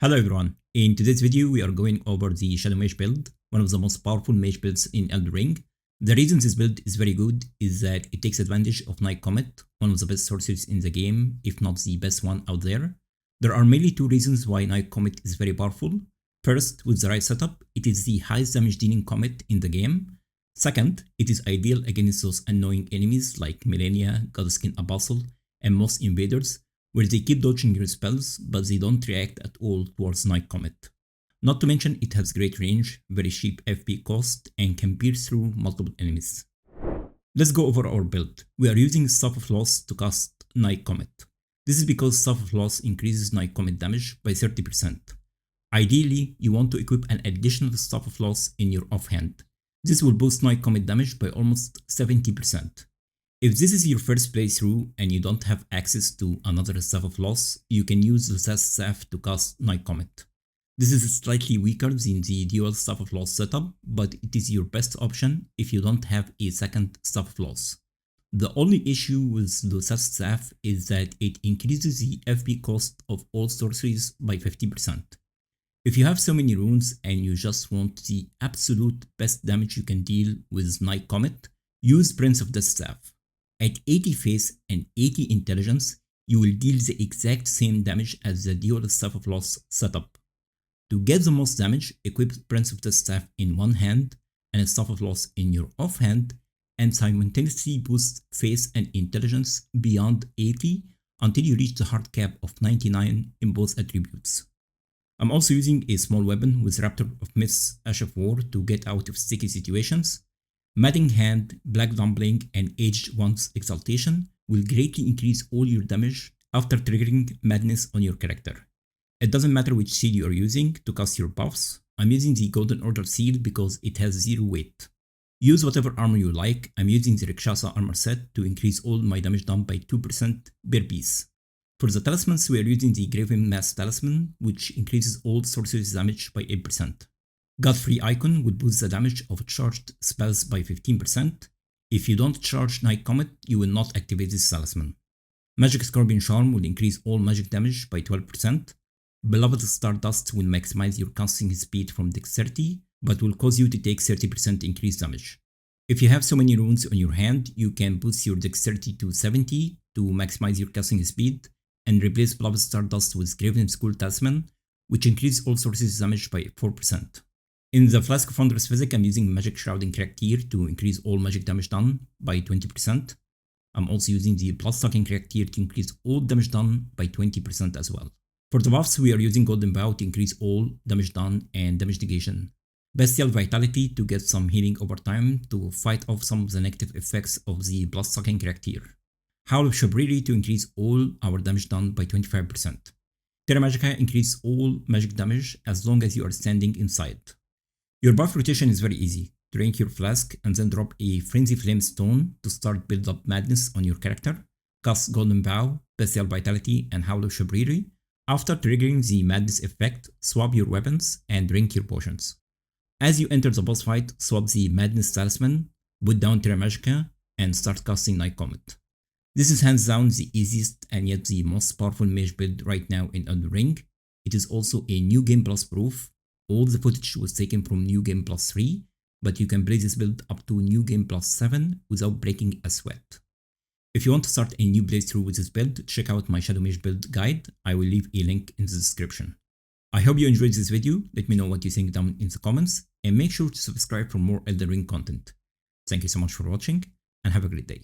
Hello everyone, in today's video we are going over the Shadow Mage build, one of the most powerful mage builds in Elden Ring. The reason this build is very good is that it takes advantage of Night Comet, one of the best sorceries in the game, if not the best one out there. There are mainly two reasons why Night Comet is very powerful. First, with the right setup, it is the highest damage dealing comet in the game. Second, it is ideal against those annoying enemies like Malenia, Godskin Apostles, and most invaders, where they keep dodging your spells, but they don't react at all towards Night Comet. Not to mention it has great range, very cheap FP cost, and can pierce through multiple enemies. Let's go over our build. We are using Staff of Loss to cast Night Comet. This is because Staff of Loss increases Night Comet damage by 30%. Ideally, you want to equip an additional Staff of Loss in your offhand. This will boost Night Comet damage by almost 70%. If this is your first playthrough and you don't have access to another Staff of Loss, you can use the Staff to cast Night Comet. This is slightly weaker than the dual Staff of Loss setup, but it is your best option if you don't have a second Staff of Loss. The only issue with the Staff is that it increases the FP cost of all sorceries by 50%. If you have so many runes and you just want the absolute best damage you can deal with Night Comet, use Prince of the Staff. At 80 face and 80 intelligence, you will deal the exact same damage as the dual Staff of Loss setup. To get the most damage, equip Prince of the Staff in one hand and a Staff of Loss in your offhand, and simultaneously boost face and intelligence beyond 80 until you reach the hard cap of 99 in both attributes. I'm also using a small weapon with Raptor of Mists Ash of War to get out of sticky situations. Madding Hand, Black Dumpling, and Aged One's Exaltation will greatly increase all your damage after triggering Madness on your character. It doesn't matter which seal you are using to cast your buffs. I'm using the Golden Order seal because it has 0 weight. Use whatever armor you like. I'm using the Rakshasa armor set to increase all my damage done by 2% per piece. For the talismans, we are using the Graven Mass Talisman, which increases all sorceries damage by 8%. God-free icon would boost the damage of charged spells by 15%. If you don't charge Night Comet, you will not activate this talisman. Magic Scorpion Charm will increase all magic damage by 12%. Beloved Stardust will maximize your casting speed from dexterity, but will cause you to take 30% increased damage. If you have so many runes on your hand, you can boost your dexterity to 70 to maximize your casting speed, and replace Beloved Stardust with Graven Skull Talisman, which increases all sorceries damage by 4%. In the Flask of Wondrous Physic, I'm using Magic Shrouding Character to increase all magic damage done by 20%. I'm also using the Bloodsucking Character to increase all damage done by 20% as well. For the buffs, we are using Golden Bow to increase all damage done and damage negation. Bestial Vitality to get some healing over time to fight off some of the negative effects of the Bloodsucking Character. Howl of Shabriri to increase all our damage done by 25%. Terra Magica increases all magic damage as long as you are standing inside. Your buff rotation is very easy. Drink your flask and then drop a Frenzy Flame Stone to start build up madness on your character. Cast Golden Bow, Bestial Vitality, and Howl of Shabriri. After triggering the madness effect, swap your weapons and drink your potions. As you enter the boss fight, swap the Madness Talisman, put down Terra Magica, and start casting Night Comet. This is hands down the easiest and yet the most powerful mage build right now in Elden Ring. It is also a New Game Plus proof. All the footage was taken from New Game Plus 3, but you can play this build up to New Game Plus 7 without breaking a sweat. If you want to start a new playthrough with this build, check out my Shadow Mage Build guide. I will leave a link in the description. I hope you enjoyed this video. Let me know what you think down in the comments, and make sure to subscribe for more Elden Ring content. Thank you so much for watching, and have a great day.